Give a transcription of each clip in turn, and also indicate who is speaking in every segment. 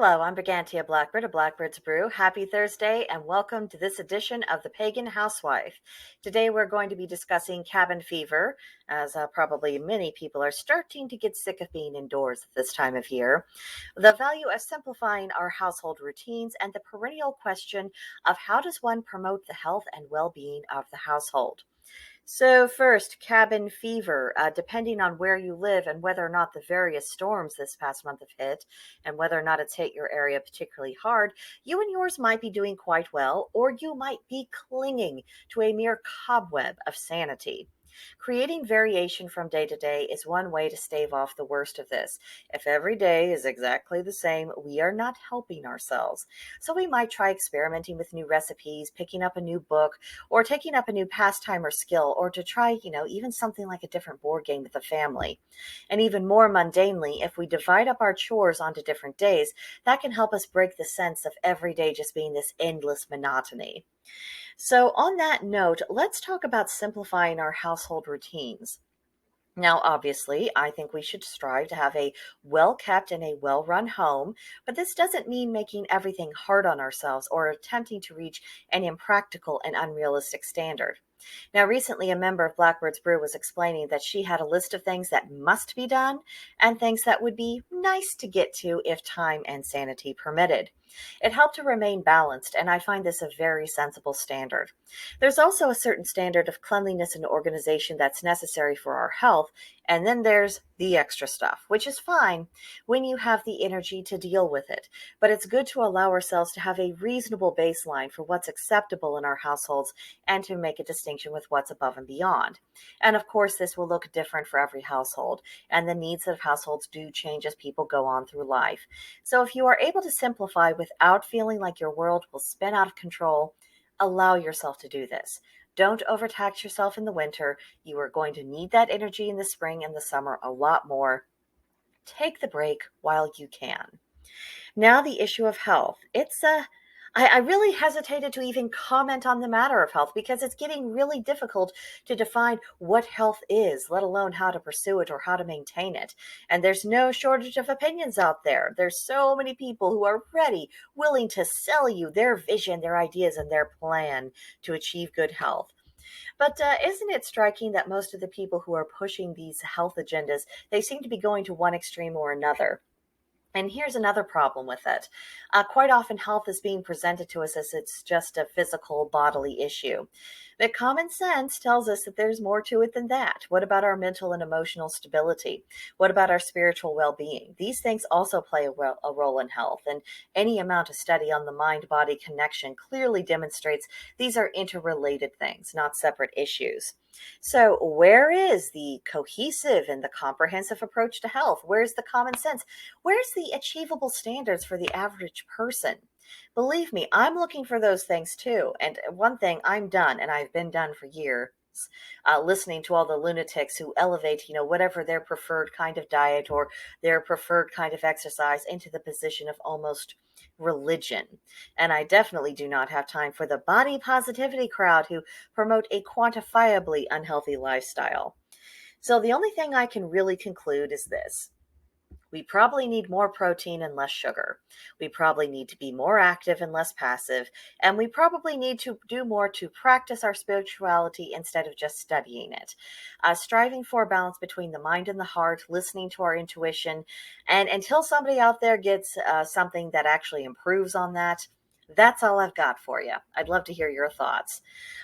Speaker 1: Hello, I'm Brigantia Blackbird of Blackbird's Brew. Happy Thursday and welcome to this edition of the Pagan Housewife. Today we're going to be discussing cabin fever, as probably many people are starting to get sick of being indoors at this time of year, the value of simplifying our household routines, and the perennial question of how does one promote the health and well-being of the household. So first, cabin fever, depending on where you live and whether or not the various storms this past month have hit and whether or not it's hit your area particularly hard, you and yours might be doing quite well, or you might be clinging to a mere cobweb of sanity. Creating variation from day to day is one way to stave off the worst of this. If every day is exactly the same, we are not helping ourselves. So we might try experimenting with new recipes, picking up a new book, or taking up a new pastime or skill, or to try, even something like a different board game with the family. And even more mundanely, if we divide up our chores onto different days, that can help us break the sense of every day just being this endless monotony. So, on that note, let's talk about simplifying our household routines. Now, obviously, I think we should strive to have a well kept and a well run home, but this doesn't mean making everything hard on ourselves or attempting to reach an impractical and unrealistic standard. Now, recently, a member of Blackbird's Brew was explaining that she had a list of things that must be done and things that would be nice to get to if time and sanity permitted. It helped to remain balanced, and I find this a very sensible standard. There's also a certain standard of cleanliness and organization that's necessary for our health, and then there's the extra stuff, which is fine when you have the energy to deal with it. But it's good to allow ourselves to have a reasonable baseline for what's acceptable in our households and to make a distinction with what's above and beyond. And of course, this will look different for every household, and the needs of households do change as people go on through life. So if you are able to simplify without feeling like your world will spin out of control, allow yourself to do this. Don't overtax yourself in the winter. You are going to need that energy in the spring and the summer a lot more. Take the break while you can. Now, the issue of health. I really hesitated to even comment on the matter of health because it's getting really difficult to define what health is, let alone how to pursue it or how to maintain it. And there's no shortage of opinions out there. There's so many people who are ready, willing to sell you their vision, their ideas, and their plan to achieve good health. But isn't it striking that most of the people who are pushing these health agendas, they seem to be going to one extreme or another? And here's another problem with it. Quite often, health is being presented to us as it's just a physical bodily issue. But common sense tells us that there's more to it than that. What about our mental and emotional stability? What about our spiritual well-being? These things also play a role in health, and any amount of study on the mind-body connection clearly demonstrates these are interrelated things, not separate issues. So, where is the cohesive and the comprehensive approach to health? Where's the common sense? Where's the achievable standards for the average person? Believe me, I'm looking for those things too. And one thing, I'm done, and I've been done for years, listening to all the lunatics who elevate, whatever their preferred kind of diet or their preferred kind of exercise into the position of almost religion. And I definitely do not have time for the body positivity crowd who promote a quantifiably unhealthy lifestyle. So the only thing I can really conclude is this. We probably need more protein and less sugar. We probably need to be more active and less passive. And we probably need to do more to practice our spirituality instead of just studying it. Striving for a balance between the mind and the heart, listening to our intuition. And until somebody out there gets something that actually improves on that, that's all I've got for you. I'd love to hear your thoughts.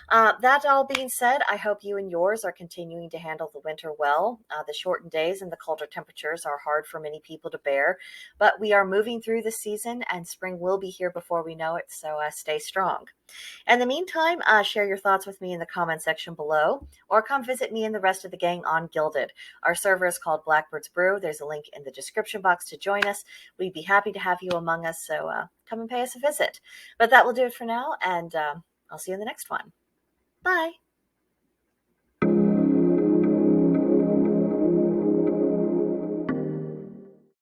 Speaker 1: That all being said, I hope you and yours are continuing to handle the winter well. The shortened days and the colder temperatures are hard for many people to bear, but we are moving through the season and spring will be here before we know it, so stay strong. In the meantime, share your thoughts with me in the comment section below, or come visit me and the rest of the gang on Gilded. Our server is called Blackbird's Brew. There's a link in the description box to join us. We'd be happy to have you among us, so come and pay us a visit. But that will do it for now, and I'll see you in the next one. Bye.